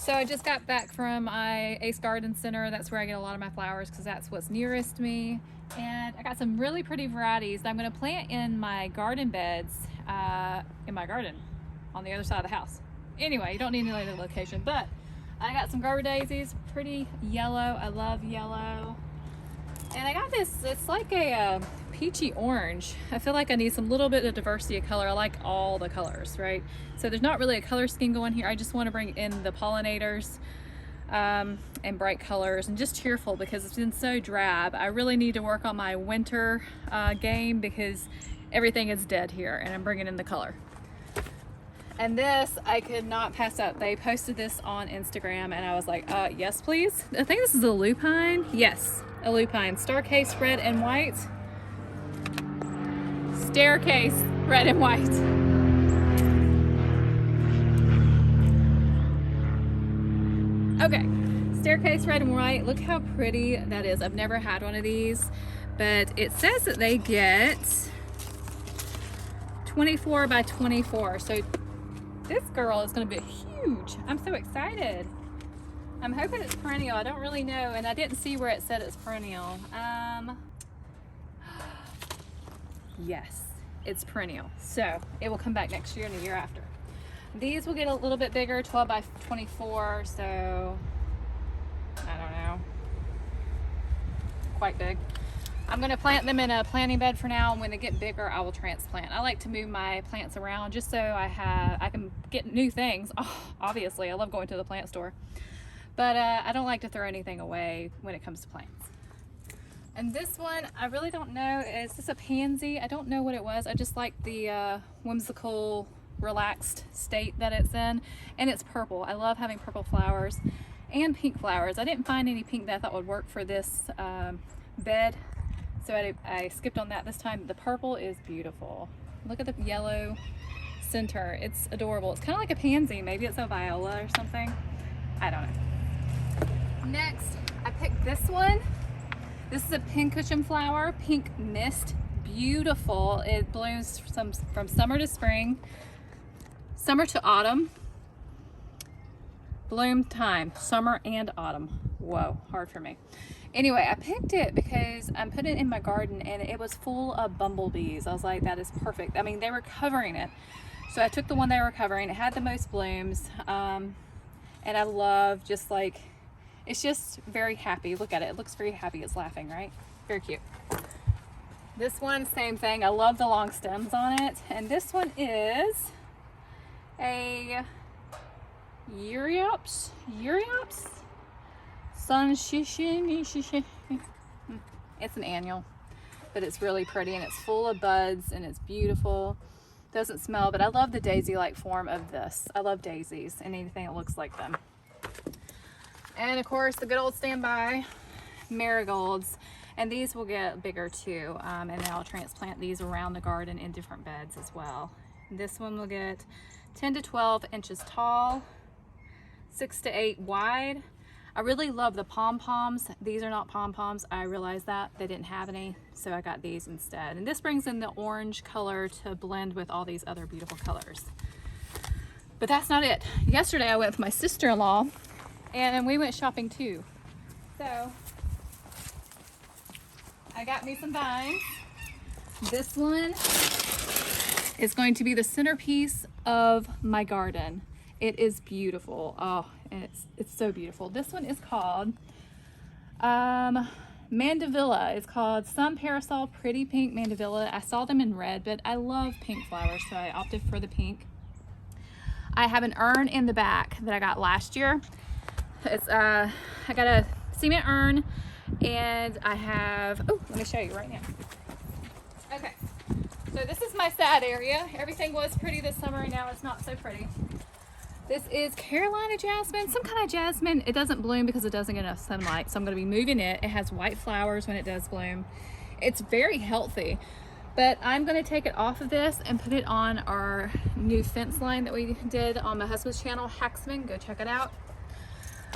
So I just got back from my Ace Garden Center. That's where I get a lot of my flowers because that's what's nearest me. And I got some really pretty varieties that I'm going to plant in my garden beds in my garden on the other side of the house. Anyway, you don't need to know the location, but I got some Garber daisies, pretty yellow. I love yellow. And I got this, it's like a peachy orange. I feel like I need some little bit of diversity of color. I like all the colors, right? So there's not really a color scheme going here. I just want to bring in the pollinators and bright colors and just cheerful because it's been so drab. I really need to work on my winter game because everything is dead here and I'm bringing in the color. And this, I could not pass up. They posted this on Instagram and I was like, yes, please. I think this is a lupine. Yes, a lupine. Staircase red and white. Staircase red and white. Okay, staircase red and white. Look how pretty that is. I've never had one of these, but it says that they get 24 by 24. So this girl is going to be huge. I'm so excited. I'm hoping it's perennial. I don't really know, and I didn't see where it said it's perennial. Yes, it's perennial. So it will come back next year and the year after. These will get a little bit bigger, 12 by 24, so I don't know, quite big. I'm going to plant them in a planting bed for now, and when they get bigger I will transplant. I like to move my plants around just so I can get new things. Oh, obviously I love going to the plant store, but I don't like to throw anything away when it comes to plants. And this one, I really don't know, is this a pansy? I don't know what it was. I just like the whimsical, relaxed state that it's in, and it's purple. I love having purple flowers and pink flowers. I didn't find any pink that I thought would work for this bed, so I skipped on that this time. The purple is beautiful. Look at the yellow center. It's adorable. It's kind of like a pansy. Maybe it's a viola or something. I don't know. Next, I picked this one. This is a pincushion flower, pink mist. Beautiful. It blooms from summer to spring, summer to autumn. Bloom time, summer and autumn. Whoa, hard for me. Anyway, I picked it because I'm putting it in my garden and it was full of bumblebees. I was like, that is perfect. I mean, they were covering it. So I took the one they were covering. It had the most blooms. And I love just like, it's just very happy. Look at it. It looks very happy. It's laughing, right? Very cute. This one, same thing. I love the long stems on it. And this one is a Euryalps. It's an annual, but it's really pretty and it's full of buds and it's beautiful. Doesn't smell, but I love the daisy-like form of this. I love daisies and anything that looks like them. And of course, the good old standby marigolds. And these will get bigger too. And then I'll transplant these around the garden in different beds as well. This one will get 10 to 12 inches tall, 6 to 8 wide. I really love the pom-poms. These are not pom-poms. I realized that they didn't have any, so I got these instead. And this brings in the orange color to blend with all these other beautiful colors. But that's not it. Yesterday I went with my sister-in-law and we went shopping too. So I got me some vines. This one is going to be the centerpiece of my garden. It is beautiful. Oh, and it's so beautiful. This one is called Mandevilla. It's called Sun Parasol Pretty Pink Mandevilla. I saw them in red, but I love pink flowers, so I opted for the pink. I have an urn in the back that I got last year. It's I got a cement urn, and I have, oh, let me show you right now. Okay, so this is my sad area. Everything was pretty this summer, and now it's not so pretty. This is Carolina jasmine, some kind of jasmine. It doesn't bloom because it doesn't get enough sunlight, so I'm going to be moving it. It has white flowers when it does bloom. It's very healthy, but I'm going to take it off of this and put it on our new fence line that we did on my husband's channel, Hacksman. Go check it out.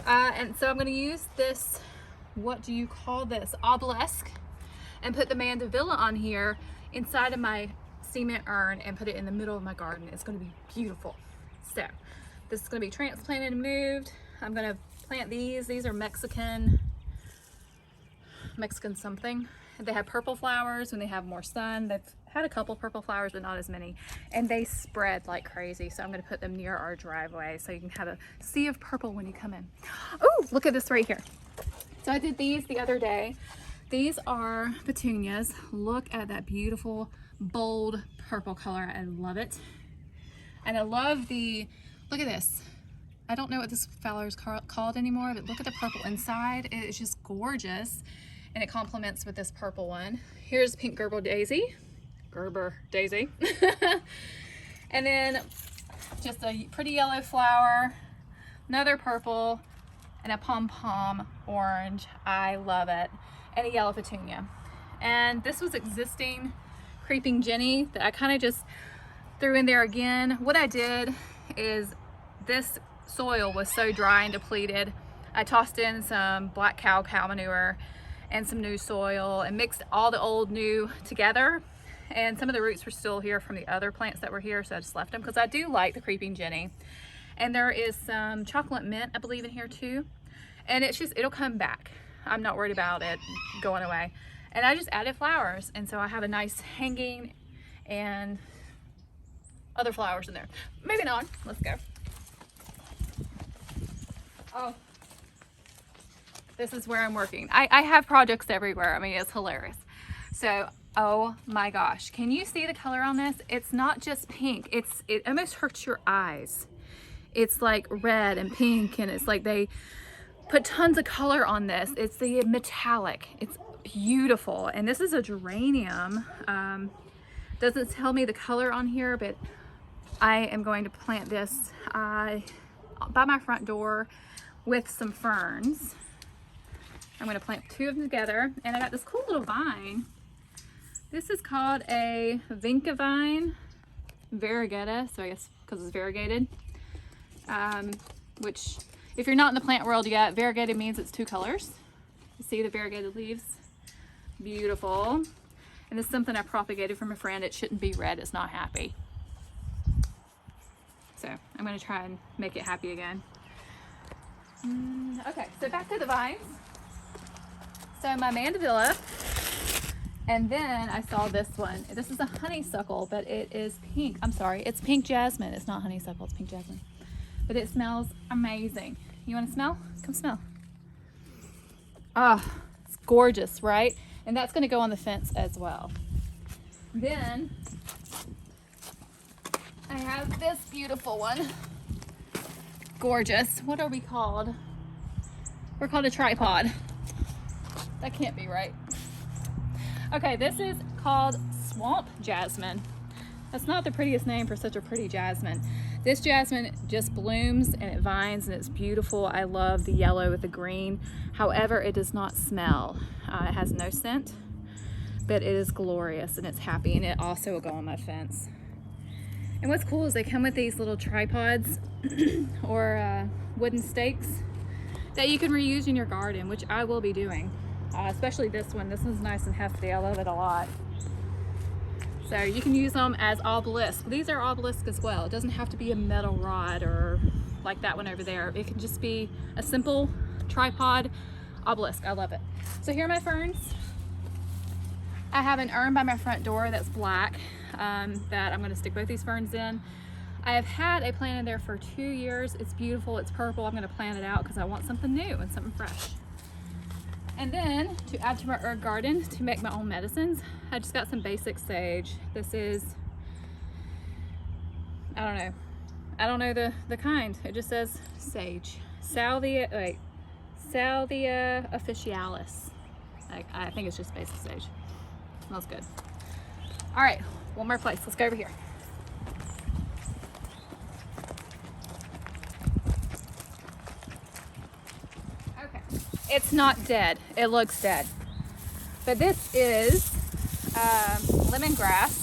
And so I'm going to use this, what do you call this, obelisk, and put the mandevilla on here inside of my cement urn and put it in the middle of my garden. It's going to be beautiful. So this is going to be transplanted and moved. I'm gonna plant these. These are Mexican something. They have purple flowers when they have more sun. They've had a couple purple flowers, but not as many. And they spread like crazy. So I'm gonna put them near our driveway so you can have a sea of purple when you come in. Oh, look at this right here. So I did these the other day. These are petunias. Look at that beautiful, bold purple color. I love it. And I love look at this. I don't know what this flower is called anymore, but look at the purple inside. It is just gorgeous. And it complements with this purple one. Here's pink Gerber daisy. And then just a pretty yellow flower, another purple, and a pom-pom orange. I love it. And a yellow petunia. And this was existing creeping Jenny that I kind of just threw in there again. What I did is, this soil was so dry and depleted, I tossed in some black cow manure and some new soil and mixed all the old new together. And some of the roots were still here from the other plants that were here, so I just left them because I do like the creeping Jenny. And there is some chocolate mint, I believe, in here too. And it's just, it'll come back. I'm not worried about it going away. And I just added flowers, and so I have a nice hanging and other flowers in there. Moving on, let's go. Oh, this is where I'm working. I have projects everywhere. I mean, it's hilarious. So, oh my gosh, can you see the color on this? It's not just pink. It almost hurts your eyes. It's like red and pink, and it's like they put tons of color on this. It's the metallic. It's beautiful. And this is a geranium. Doesn't tell me the color on here, but I am going to plant this by my front door with some ferns. I'm going to plant two of them together, and I got this cool little vine. This is called a vinca vine, variegata, so I guess because it's variegated, which if you're not in the plant world yet, variegated means it's two colors. You see the variegated leaves? Beautiful. And this is something I propagated from a friend. It shouldn't be red, it's not happy. So I'm going to try and make it happy again. Okay, so back to the vines. So my mandevilla, and then I saw this one. This is a honeysuckle, but it is pink. I'm sorry, it's pink jasmine. It's not honeysuckle, it's pink jasmine. But it smells amazing. You want to smell? Come smell. Ah, it's gorgeous, right? And that's going to go on the fence as well. Then I have this beautiful one. Gorgeous. What are we called? We're called a tripod. That can't be right. Okay, this is called swamp jasmine. That's not the prettiest name for such a pretty jasmine. This jasmine just blooms and it vines and it's beautiful. I love the yellow with the green. However, it does not smell. It has no scent, but it is glorious and it's happy, and it also will go on my fence. And what's cool is they come with these little tripods or wooden stakes that you can reuse in your garden, which I will be doing. Especially this one. This one's nice and hefty. I love it a lot. So you can use them as obelisks. These are obelisks as well. It doesn't have to be a metal rod or like that one over there. It can just be a simple tripod obelisk. I love it. So here are my ferns. I have an urn by my front door that's black that I'm going to stick both these ferns in. I have had a plant in there for 2 years. It's beautiful. It's purple. I'm going to plant it out because I want something new and something fresh. And then to add to my herb garden to make my own medicines, I just got some basic sage. This is, I don't know the kind. It just says sage. Salvia officialis. I think it's just basic sage. Smells good. All right, one more place. Let's go over here. It's not dead. It looks dead. But this is lemongrass.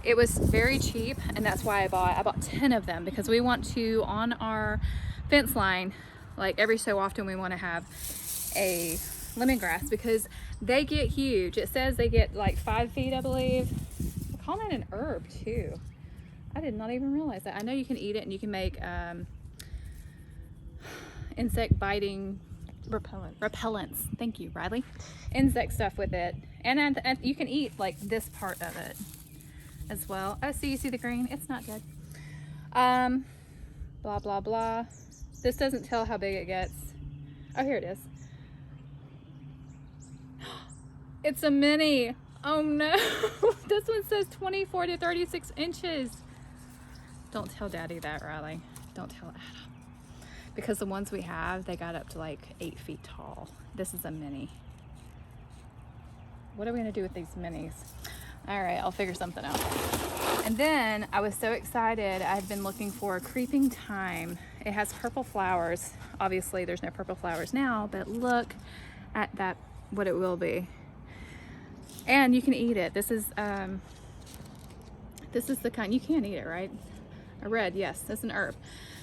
It was very cheap, and that's why I bought 10 of them, because we want to, on our fence line, like every so often we want to have a lemongrass because they get huge. It says they get like 5 feet, I believe. They're calling it an herb too. I did not even realize that. I know you can eat it and you can make insect biting repellents. Thank you, Riley. Insect stuff with it. And you can eat like this part of it as well. Oh, so you see the green? It's not good. Blah, blah, blah. This doesn't tell how big it gets. Oh, here it is. It's a mini. Oh no. This one says 24 to 36 inches. Don't tell Daddy that, Riley. Don't tell Adam. Because the ones we have, they got up to like 8 feet tall. This is a mini. What are we gonna do with these minis? All right, I'll figure something out. And then I was so excited. I've been looking for creeping thyme. It has purple flowers. Obviously there's no purple flowers now, but look at that, what it will be. And you can eat it. This is the kind, you can eat it, right? A red, yes, that's an herb.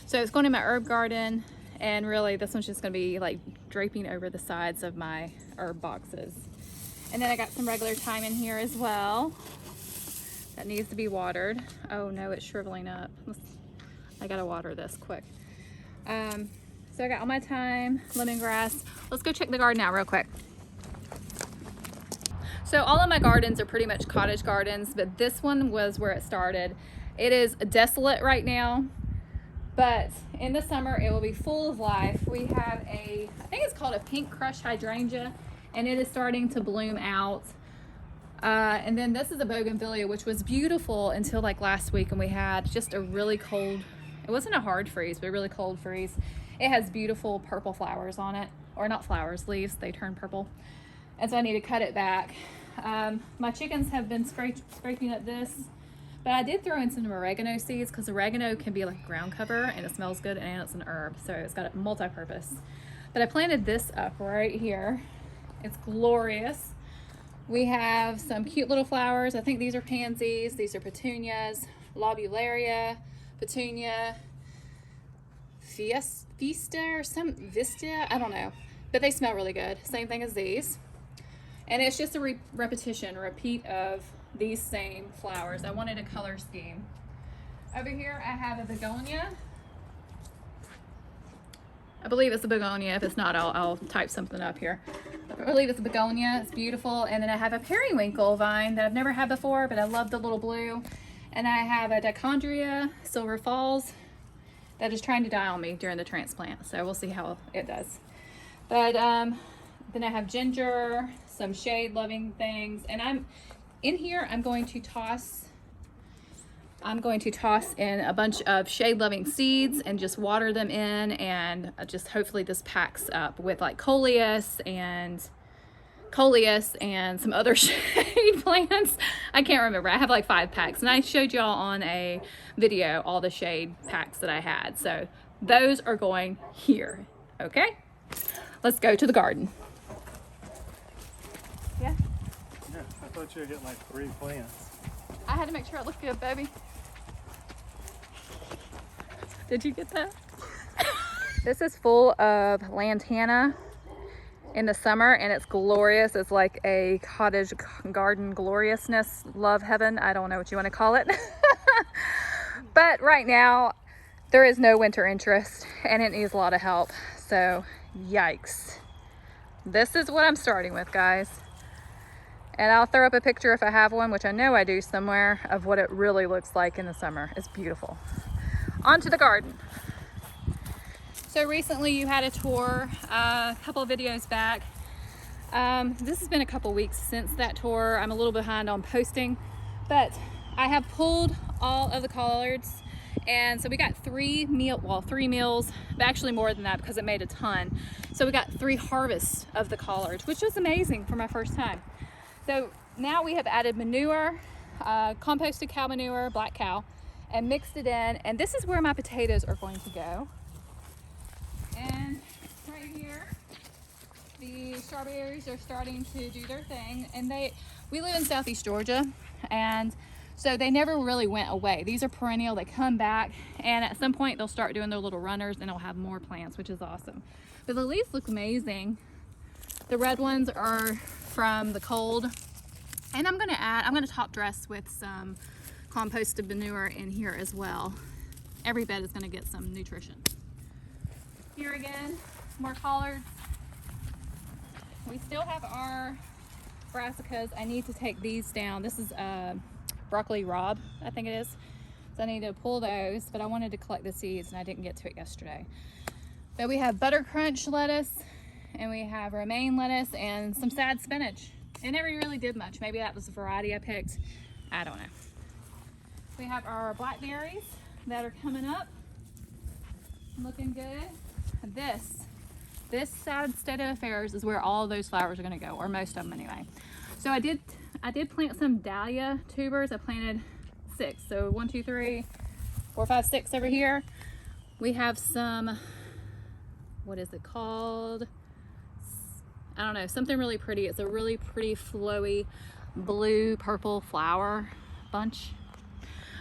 So it's going in my herb garden, and really this one's just gonna be like draping over the sides of my herb boxes. And then I got some regular thyme in here as well. That needs to be watered. Oh no, it's shriveling up. I gotta water this quick. So I got all my thyme, lemongrass. Let's go check the garden out real quick. So all of my gardens are pretty much cottage gardens, but this one was where it started. It is desolate right now, but in the summer it will be full of life. We have I think it's called a pink crush hydrangea, and it is starting to bloom out. And then this is a bougainvillea, which was beautiful until like last week, and we had just a really cold, it wasn't a hard freeze, but a really cold freeze. It has beautiful purple flowers on it, or not flowers, leaves, they turn purple. And so I need to cut it back. My chickens have been scraping at this, but I did throw in some oregano seeds because oregano can be like a ground cover and it smells good and it's an herb, so it's got a multi-purpose. But I planted this up right here. It's glorious. We have some cute little flowers. I think these are pansies, these are petunias, lobularia, petunia, vista or some vista, I don't know, but they smell really good. Same thing as these. And it's just a repeat of these same flowers. I wanted a color scheme. Over here I have a begonia. I believe it's a begonia. If it's not, I'll type something up here. I believe it's a begonia. It's beautiful. And then I have a periwinkle vine that I've never had before, but I love the little blue. And I have a dichondria, Silver Falls, that is trying to die on me during the transplant. So we'll see how it does. But then I have ginger, some shade loving things, and I'm going to toss in a bunch of shade loving seeds and just water them in, and just hopefully this packs up with like coleus and some other shade plants. I can't remember. I have like 5 packs, and I showed y'all on a video all the shade packs that I had. So those are going here. Okay, let's go to the garden. Yeah? Yeah, I thought you were getting like 3 plants. I had to make sure it looked good, baby. Did you get that? This is full of lantana in the summer, and it's glorious. It's like a cottage garden gloriousness, love heaven. I don't know what you want to call it. But right now, there is no winter interest, and it needs a lot of help. So, yikes. This is what I'm starting with, guys. And I'll throw up a picture if I have one, which I know I do somewhere, of what it really looks like in the summer. It's beautiful. On to the garden. So recently you had a tour, a couple of videos back. This has been a couple weeks since that tour. I'm a little behind on posting, but I have pulled all of the collards, and so we got 3 meals, but actually more than that because it made a ton. So we got 3 harvests of the collards, which was amazing for my first time. So now we have added manure, composted cow manure, black cow, and mixed it in. And this is where my potatoes are going to go. And right here, the strawberries are starting to do their thing. And we live in Southeast Georgia, and so they never really went away. These are perennial, they come back, and at some point they'll start doing their little runners and they'll have more plants, which is awesome. But the leaves look amazing. The red ones are from the cold, and I'm gonna top dress with some composted manure in here as well. Every bed is gonna get some nutrition. Here again, more collards. We still have our brassicas. I need to take these down. This is broccoli rabe, I think it is. So I need to pull those, but I wanted to collect the seeds and I didn't get to it yesterday. But we have butter crunch lettuce, and we have romaine lettuce and some sad spinach. It never really did much. Maybe that was the variety I picked. I don't know. We have our blackberries that are coming up. Looking good. This sad state of affairs is where all those flowers are going to go, or most of them anyway. So I did plant some dahlia tubers. I planted 6. So 1, 2, 3, 4, 5, 6 over here. We have some, what is it called? I don't know, something really pretty. It's a really pretty flowy blue purple flower bunch.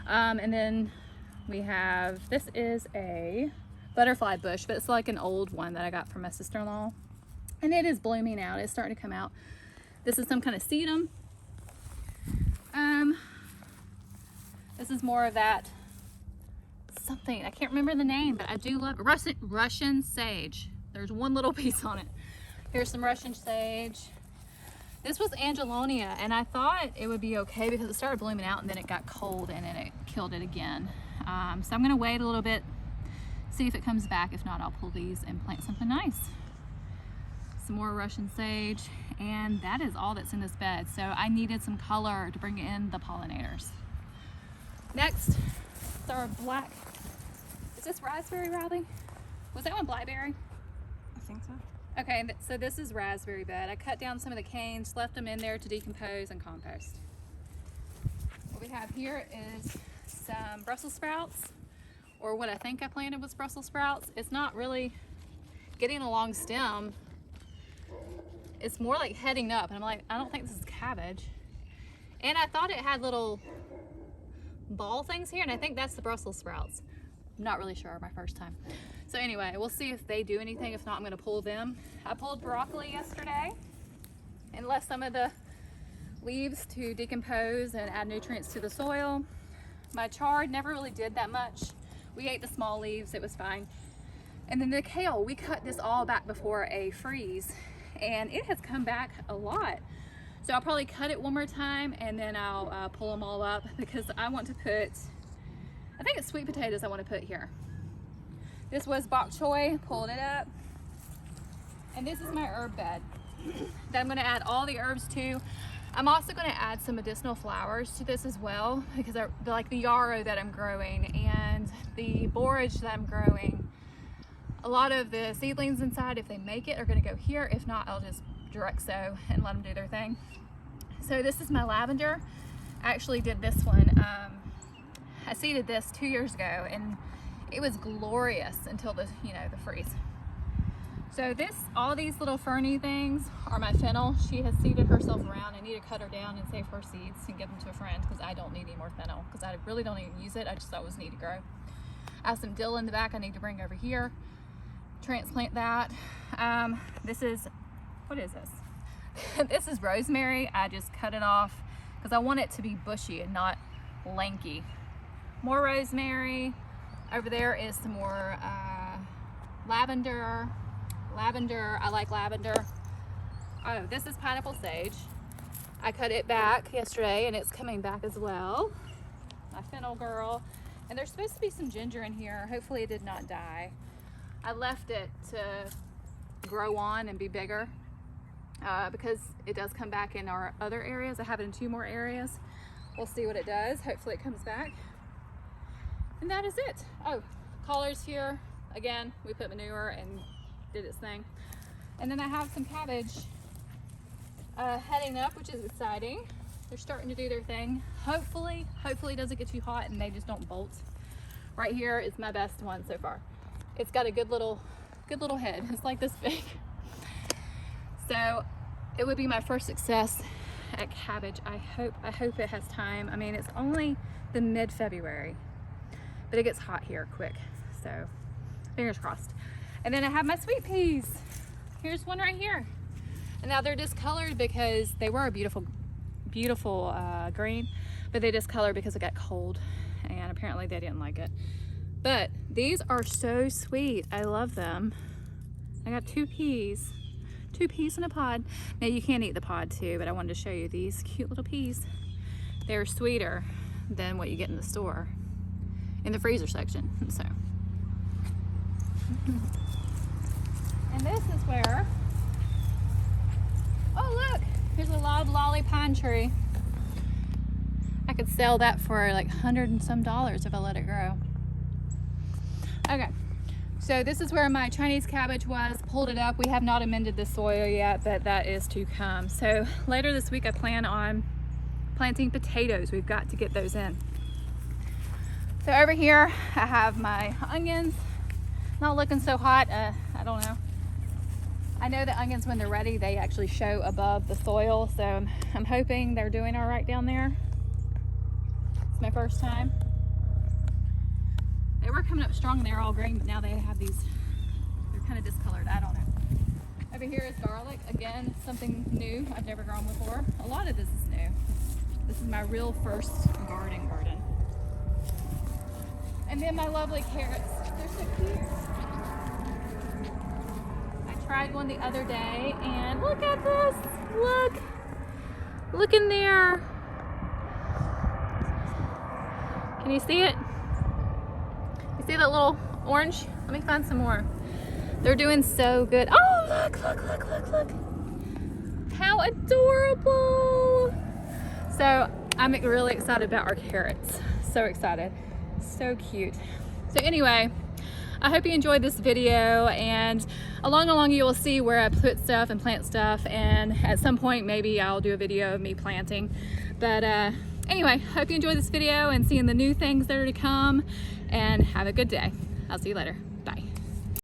And then we have, this is a butterfly bush, but it's like an old one that I got from my sister-in-law, and it is blooming out. It's starting to come out. This is some kind of sedum. This is more of that something, I can't remember the name, but I do love Russian sage. There's one little piece on it. Here's some Russian sage. This was Angelonia, and I thought it would be okay because it started blooming out and then it got cold and then it killed it again. So I'm gonna wait a little bit, see if it comes back. If not, I'll pull these and plant something nice. Some more Russian sage, and that is all that's in this bed. So I needed some color to bring in the pollinators. Next is our black, is this raspberry, Riley? Was that one blackberry? I think so. Okay, so this is raspberry bed. I cut down some of the canes, left them in there to decompose and compost. What we have here is some Brussels sprouts, or what I think I planted was Brussels sprouts. It's not really getting a long stem. It's more like heading up, and I'm like, I don't think this is cabbage. And I thought it had little ball things here, and I think that's the Brussels sprouts. I'm not really sure, my first time. So anyway, we'll see if they do anything. If not, I'm gonna pull them. I pulled broccoli yesterday and left some of the leaves to decompose and add nutrients to the soil. My chard never really did that much. We ate the small leaves, it was fine. And then the kale, we cut this all back before a freeze, and it has come back a lot. So I'll probably cut it one more time, and then I'll pull them all up, because I want to put, I think it's sweet potatoes I want to put here. This was bok choy, pulled it up. And this is my herb bed that I'm going to add all the herbs to. I'm also going to add some medicinal flowers to this as well, because I like the yarrow that I'm growing and the borage that I'm growing. A lot of the seedlings inside, if they make it, are going to go here. If not, I'll just direct sow and let them do their thing. So this is my lavender. I actually did this one. I seeded this 2 years ago, and it was glorious until the freeze. So all these little ferny things are my fennel. She has seeded herself around. I need to cut her down and save her seeds and give them to a friend, because I don't need any more fennel, because I really don't even use it. I just thought it was neat to grow. I have some dill in the back I need to bring over here, transplant that. This is, what is this? This is rosemary. I just cut it off because I want it to be bushy and not lanky. More rosemary. Over there is some more lavender. I like lavender. Oh, this is pineapple sage. I cut it back yesterday and it's coming back as well. My fennel girl. And there's supposed to be some ginger in here. Hopefully it did not die. I left it to grow on and be bigger because it does come back in our other areas. I have it in 2 more areas. We'll see what it does. Hopefully it comes back. And that is it. Oh, collards here. Again, we put manure and did its thing. And then I have some cabbage heading up, which is exciting. They're starting to do their thing. Hopefully it doesn't get too hot and they just don't bolt. Right here is my best one so far. It's got a good little head. It's like this big. So it would be my first success at cabbage. I hope it has time. I mean, it's only the mid-February, but it gets hot here quick. So fingers crossed. And then I have my sweet peas. Here's one right here. And now they're discolored because they were a beautiful green, but they discolored because it got cold and apparently they didn't like it. But these are so sweet. I love them. I got 2 peas. 2 peas in a pod. Now you can eat the pod too, but I wanted to show you these cute little peas. They're sweeter than what you get in the store, in the freezer section. So, and this is where, oh look, here's a loblolly pine tree. I could sell that for like $100 and some if I let it grow. Okay, so this is where my Chinese cabbage was. Pulled it up. We have not amended the soil yet, but that is to come. So later this week I plan on planting potatoes. We've got to get those in. So over here I have my onions. Not looking so hot. I don't know. I know that onions, when they're ready, they actually show above the soil. So I'm hoping they're doing all right down there. It's my first time. They were coming up strong and they were all green, but now they have these, they're kind of discolored. I don't know. Over here is garlic. Again, something new I've never grown before. A lot of this is new. This is my real first garden. And then my lovely carrots. They're so cute. I tried one the other day and look at this. Look in there. Can you see it? You see that little orange? Let me find some more. They're doing so good. Oh, look. How adorable. So I'm really excited about our carrots. So excited. So cute. So anyway, I hope you enjoyed this video, and along you will see where I put stuff and plant stuff, and at some point maybe I'll do a video of me planting. But anyway, hope you enjoyed this video and seeing the new things that are to come, and have a good day. I'll see you later.